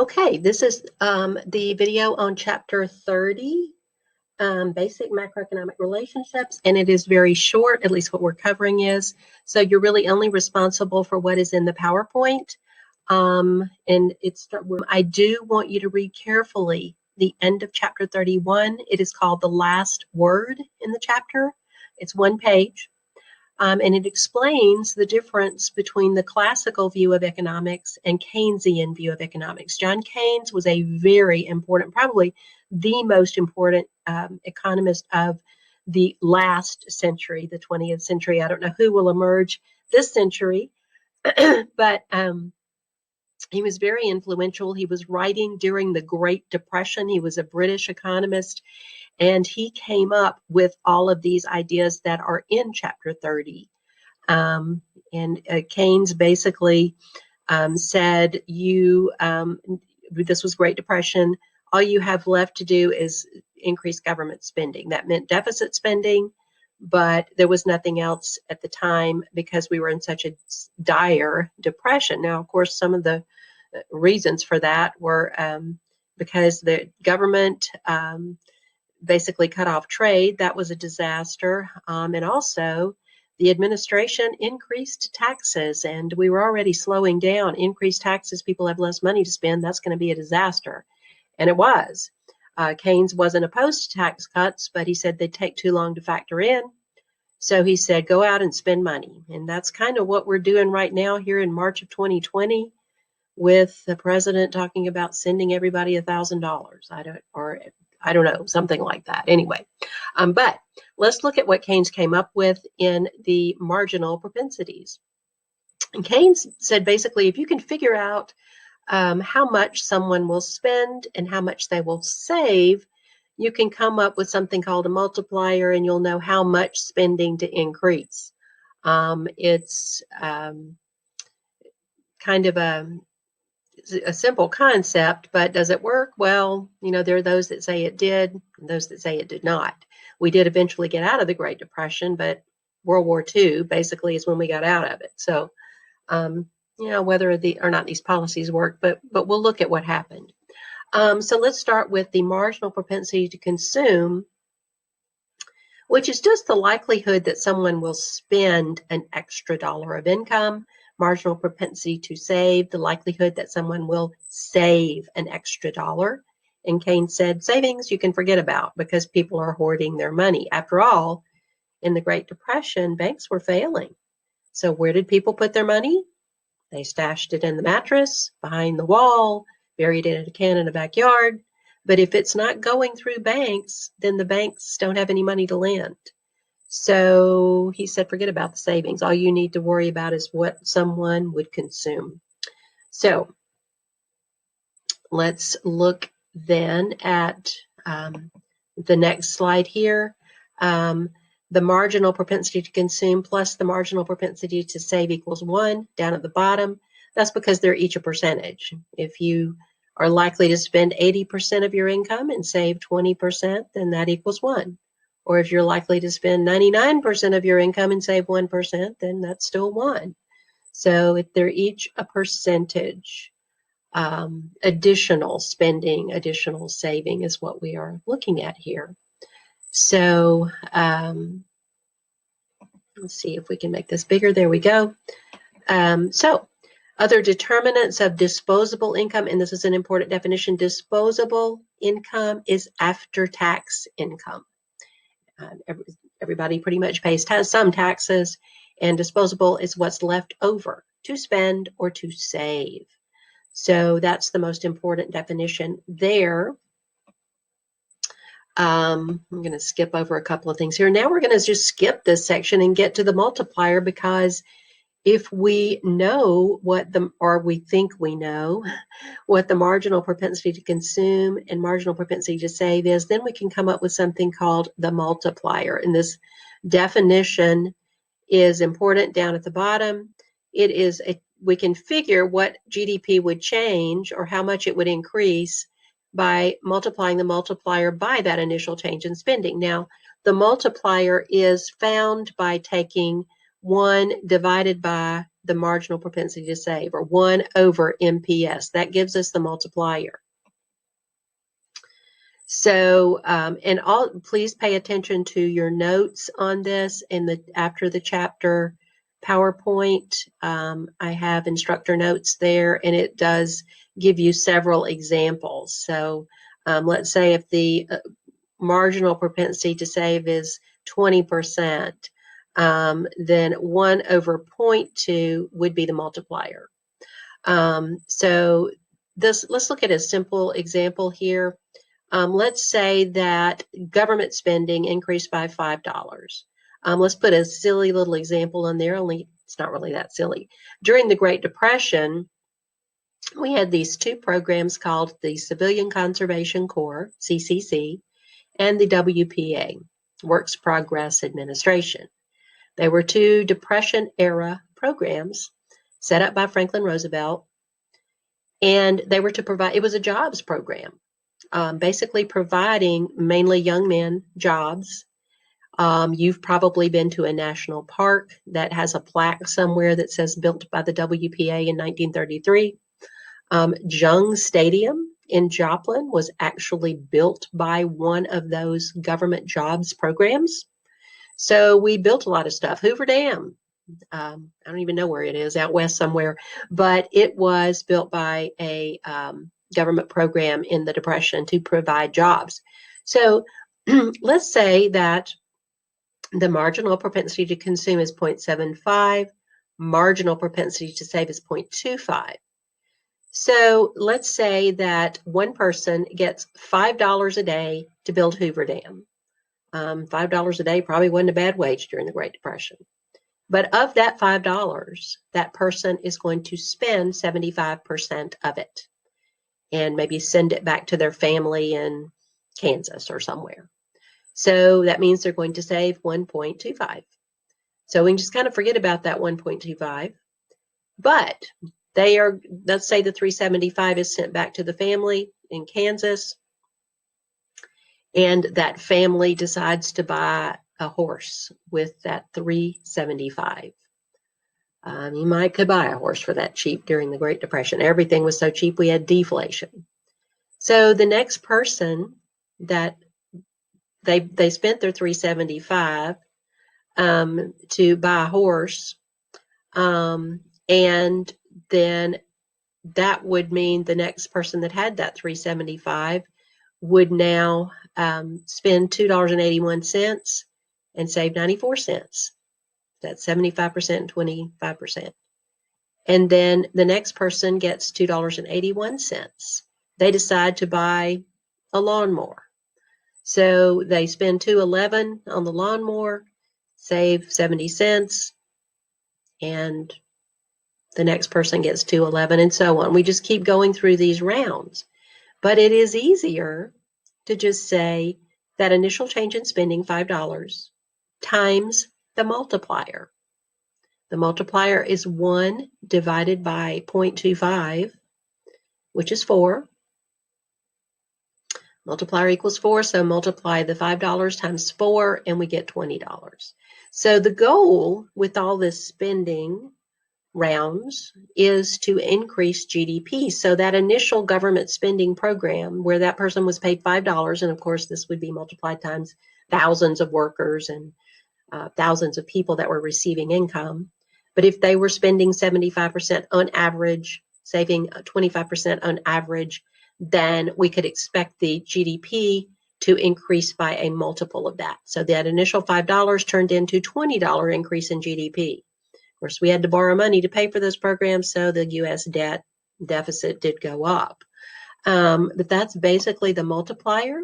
Okay, this is the video on chapter 30, basic macroeconomic relationships, and it is very short, at least what we're covering is. So you're really only responsible for what is in the PowerPoint. I do want you to read carefully the end of chapter 31. It is called The Last Word in the chapter. It's one page. And it explains the difference between the classical view of economics and Keynesian view of economics. John Keynes was a very important, probably the most important economist of the last century, the 20th century. I don't know who will emerge this century, but he was very influential. He was writing during the Great Depression. He was a British economist, and he came up with all of these ideas that are in chapter 30. Keynes basically said, this was Great Depression, all you have left to do is increase government spending. That meant deficit spending, but there was nothing else at the time because we were in such a dire depression. Now, of course, some of the reasons for that were because the government basically cut off trade. That was a disaster. And also, the administration increased taxes, and we were already slowing down. Increased taxes, people have less money to spend. That's going to be a disaster. And it was. Keynes wasn't opposed to tax cuts, but he said they'd take too long to factor in. So he said, go out and spend money. And that's kind of what we're doing right now here in March of 2020 with the president talking about sending everybody $1,000. I don't know, something like that. Anyway, but let's look at what Keynes came up with in the marginal propensities. And Keynes said basically, if you can figure out how much someone will spend and how much they will save, you can come up with something called a multiplier, and you'll know how much spending to increase. It's kind of a simple concept, but does it work? Well, there are those that say it did and those that say it did not. We did eventually get out of the Great Depression, but World War II basically is when we got out of it. So, whether or not these policies work, but we'll look at what happened. So let's start with the marginal propensity to consume, which is just the likelihood that someone will spend an extra dollar of income. Marginal propensity to save, the likelihood that someone will save an extra dollar. And Keynes said, savings you can forget about because people are hoarding their money. After all, in the Great Depression, banks were failing. So where did people put their money? They stashed it in the mattress, behind the wall, buried it in a can in the backyard. But if it's not going through banks, then the banks don't have any money to lend. So he said, forget about the savings. All you need to worry about is what someone would consume. So let's look then at the next slide here. The marginal propensity to consume plus the marginal propensity to save equals 1 down at the bottom. That's because they're each a percentage. If you are likely to spend 80% of your income and save 20%, then that equals 1. Or if you're likely to spend 99% of your income and save 1%, then that's still 1. So if they're each a percentage, additional spending, additional saving is what we are looking at here. So let's see if we can make this bigger. There we go. So other determinants of disposable income, and this is an important definition, disposable income is after-tax income. Everybody pretty much pays some taxes, and disposable is what's left over to spend or to save. So that's the most important definition there. I'm going to skip over a couple of things here. Now we're going to just skip this section and get to the multiplier, because if we know we think we know what the marginal propensity to consume and marginal propensity to save is, then we can come up with something called the multiplier. And this definition is important down at the bottom. We can figure what GDP would change or how much it would increase by multiplying the multiplier by that initial change in spending. Now, the multiplier is found by taking 1 divided by the marginal propensity to save, or 1 over MPS. That gives us the multiplier. So, and please pay attention to your notes on this after the chapter PowerPoint. I have instructor notes there, and it does give you several examples. So let's say if the marginal propensity to save is 20%, then 1 over 0.2 would be the multiplier. So let's look at a simple example here. Let's say that government spending increased by $5. Let's put a silly little example in there, only it's not really that silly. During the Great Depression, we had these two programs called the Civilian Conservation Corps, CCC, and the WPA, Works Progress Administration. They were two Depression-era programs set up by Franklin Roosevelt, and they were to provide, it was a jobs program. Basically providing mainly young men jobs. You've probably been to a national park that has a plaque somewhere that says built by the WPA in 1933. Jung Stadium in Joplin was actually built by one of those government jobs programs. So we built a lot of stuff. Hoover Dam, I don't even know where it is, out west somewhere, but it was built by a government program in the Depression to provide jobs. So let's say that the marginal propensity to consume is 0.75, marginal propensity to save is 0.25. So let's say that one person gets $5 a day to build Hoover Dam. $5 a day probably wasn't a bad wage during the Great Depression. But of that $5, that person is going to spend 75% of it and maybe send it back to their family in Kansas or somewhere. So that means they're going to save 1.25. So we can just kind of forget about that 1.25. But let's say the 375 is sent back to the family in Kansas, and that family decides to buy a horse with that 375. You could buy a horse for that cheap during the Great Depression. Everything was so cheap, we had deflation. So the next person that they spent their 375 to buy a horse, and then that would mean the next person that had that 375 would now spend $2.81 and save 94 cents. That's 75% and 25%. And then the next person gets $2.81. They decide to buy a lawnmower. So they spend $2.11 on the lawnmower, save 70 cents, and the next person gets $2.11, and so on. We just keep going through these rounds. But it is easier to just say that initial change in spending, $5, times the multiplier. The multiplier is 1 divided by 0.25, which is 4. Multiplier equals 4, so multiply the $5 times 4, and we get $20. So the goal with all this spending rounds is to increase GDP. So that initial government spending program where that person was paid $5, and of course this would be multiplied times thousands of workers and thousands of people that were receiving income. But if they were spending 75% on average, saving 25% on average, then we could expect the GDP to increase by a multiple of that. So that initial $5 turned into $20 increase in GDP. Of course, we had to borrow money to pay for those programs, so the U.S. debt deficit did go up. But that's basically the multiplier.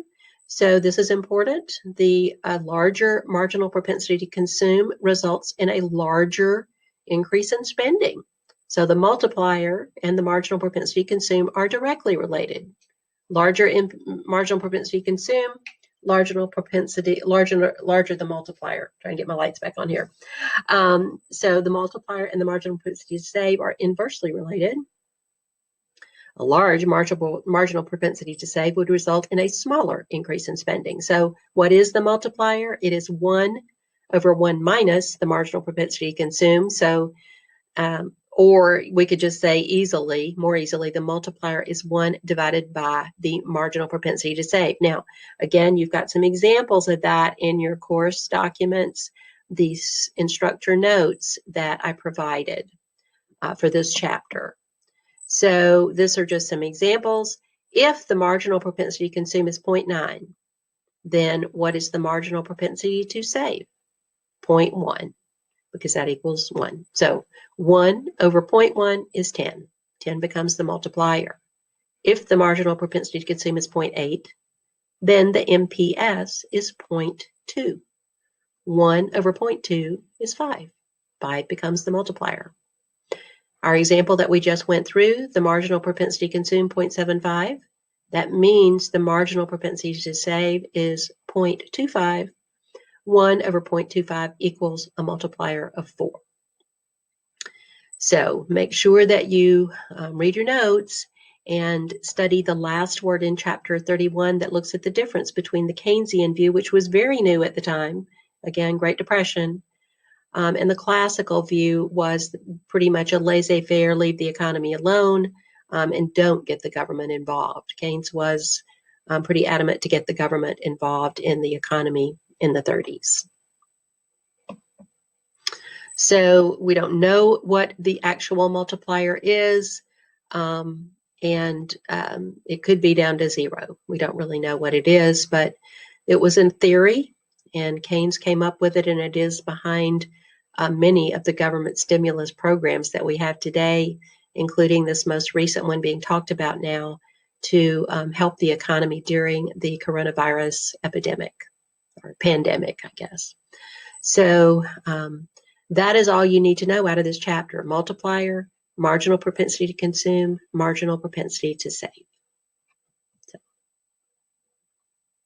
So this is important. The larger marginal propensity to consume results in a larger increase in spending. So the multiplier and the marginal propensity to consume are directly related. Larger marginal propensity to consume, larger the multiplier. Trying to get my lights back on here. So the multiplier and the marginal propensity to save are inversely related. A large marginal propensity to save would result in a smaller increase in spending. So what is the multiplier? It is 1 over 1 minus the marginal propensity to consume. So Or we could just say more easily, the multiplier is 1 divided by the marginal propensity to save. Now, again, you've got some examples of that in your course documents, these instructor notes that I provided for this chapter. So these are just some examples. If the marginal propensity to consume is 0.9, then what is the marginal propensity to save? 0.1, because that equals 1. So 1 over 0.1 is 10. 10 becomes the multiplier. If the marginal propensity to consume is 0.8, then the MPS is 0.2. 1 over 0.2 is 5. 5 becomes the multiplier. Our example that we just went through, the marginal propensity to consume 0.75. That means the marginal propensity to save is 0.25. 1 over 0.25 equals a multiplier of 4. So make sure that you read your notes and study the last word in chapter 31 that looks at the difference between the Keynesian view, which was very new at the time, again, Great Depression, and the classical view was pretty much a laissez-faire, leave the economy alone, and don't get the government involved. Keynes was pretty adamant to get the government involved in the economy in the 30s. So we don't know what the actual multiplier is, and it could be down to 0. We don't really know what it is, but it was in theory, and Keynes came up with it, and it is behind many of the government stimulus programs that we have today, including this most recent one being talked about now to help the economy during the coronavirus epidemic, or pandemic, I guess. So that is all you need to know out of this chapter: multiplier, marginal propensity to consume, marginal propensity to save.